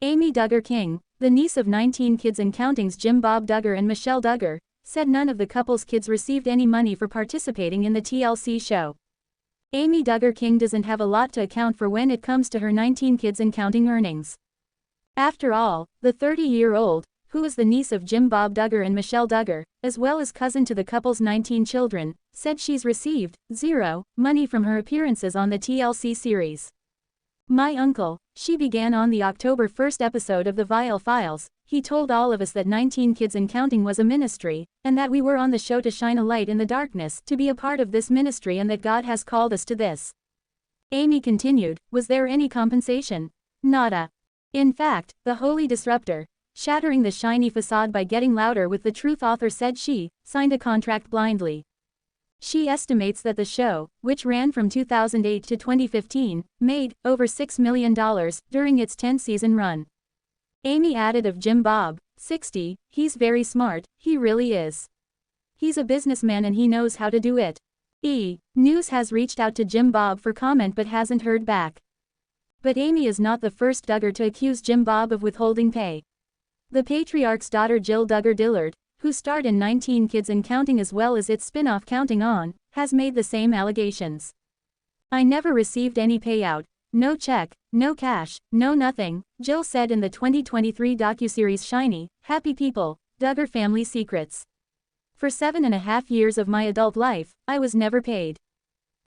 Amy Duggar King, the niece of 19 Kids and Counting's Jim Bob Duggar and Michelle Duggar, said none of the couple's kids received any money for participating in the TLC show. Amy Duggar King doesn't have a lot to account for when it comes to her 19 Kids and Counting earnings. After all, the 30-year-old, who is the niece of Jim Bob Duggar and Michelle Duggar, as well as cousin to the couple's 19 children, said she's received zero money from her appearances on the TLC series. "My uncle," she began on the October 1st episode of the Viall Files, "he told all of us that 19 Kids and Counting was a ministry, and that we were on the show to shine a light in the darkness, to be a part of this ministry, and that God has called us to this." Amy continued, "Was there any compensation? Nada. In fact, the holy disruptor, shattering the shiny facade by getting louder with the truth author, said she signed a contract blindly." She estimates that the show, which ran from 2008 to 2015, made over $6 million during its 10-season run. Amy added of Jim Bob, 60, "He's very smart, he really is. He's a businessman and he knows how to do it." News has reached out to Jim Bob for comment but hasn't heard back. But Amy is not the first Duggar to accuse Jim Bob of withholding pay. The patriarch's daughter Jill Duggar Dillard, who starred in 19 Kids and Counting as well as its spin-off Counting On, has made the same allegations. "I never received any payout, no check, no cash, no nothing," Jill said in the 2023 docuseries Shiny, Happy People, Duggar Family Secrets. "For 7.5 years of my adult life, I was never paid."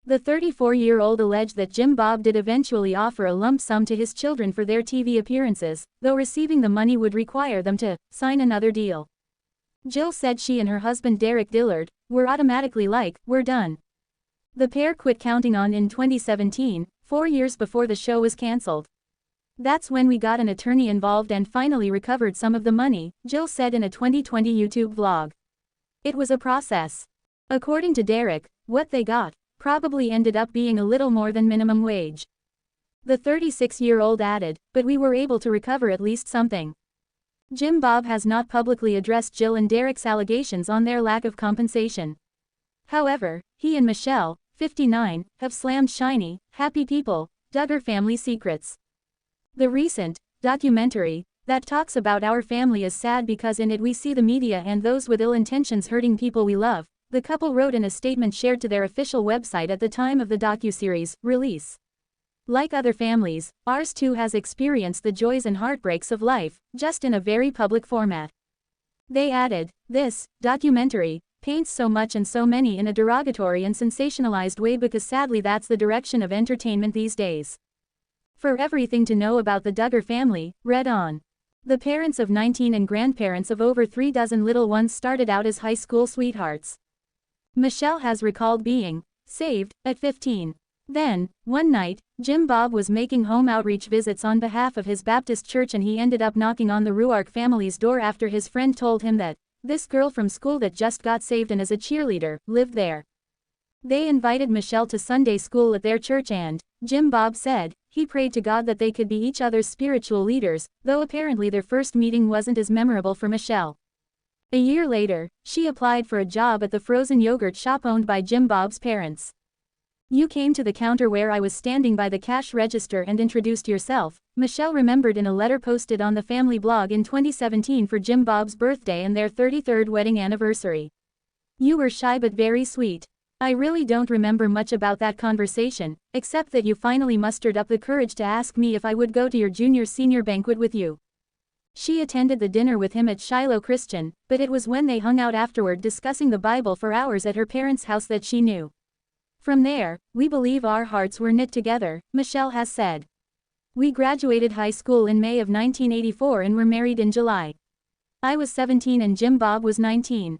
The 34-year-old alleged that Jim Bob did eventually offer a lump sum to his children for their TV appearances, though receiving the money would require them to sign another deal. Jill said she and her husband Derek Dillard were automatically like, "We're done." The pair quit Counting On in 2017, 4 years before the show was cancelled. "That's when we got an attorney involved and finally recovered some of the money," Jill said in a 2020 YouTube vlog. "It was a process." According to Derek, what they got probably ended up being a little more than minimum wage. The 36-year-old added, "But we were able to recover at least something." Jim Bob has not publicly addressed Jill and Derek's allegations on their lack of compensation. However, he and Michelle, 59, have slammed Shiny, Happy People, Duggar Family Secrets. The recent documentary that talks about our family is sad because in it we see the media and those with ill intentions hurting people we love, the couple wrote in a statement shared to their official website at the time of the docuseries release. "Like other families, ours too has experienced the joys and heartbreaks of life, just in a very public format." They added, "This documentary paints so much and so many in a derogatory and sensationalized way because sadly that's the direction of entertainment these days." For everything to know about the Duggar family, read on. The parents of 19 and grandparents of over 3 dozen little ones started out as high school sweethearts. Michelle has recalled being saved at 15. Then, one night, Jim Bob was making home outreach visits on behalf of his Baptist church and he ended up knocking on the Ruark family's door after his friend told him that this girl from school that just got saved and is a cheerleader lived there. They invited Michelle to Sunday school at their church and, Jim Bob said, he prayed to God that they could be each other's spiritual leaders, though apparently their first meeting wasn't as memorable for Michelle. A year later, she applied for a job at the frozen yogurt shop owned by Jim Bob's parents. "You came to the counter where I was standing by the cash register and introduced yourself," Michelle remembered in a letter posted on the family blog in 2017 for Jim Bob's birthday and their 33rd wedding anniversary. "You were shy but very sweet. I really don't remember much about that conversation, except that you finally mustered up the courage to ask me if I would go to your junior-senior banquet with you." She attended the dinner with him at Shiloh Christian, but it was when they hung out afterward discussing the Bible for hours at her parents' house that she knew. "From there, we believe our hearts were knit together," Michelle has said. "We graduated high school in May of 1984 and were married in July. I was 17 and Jim Bob was 19.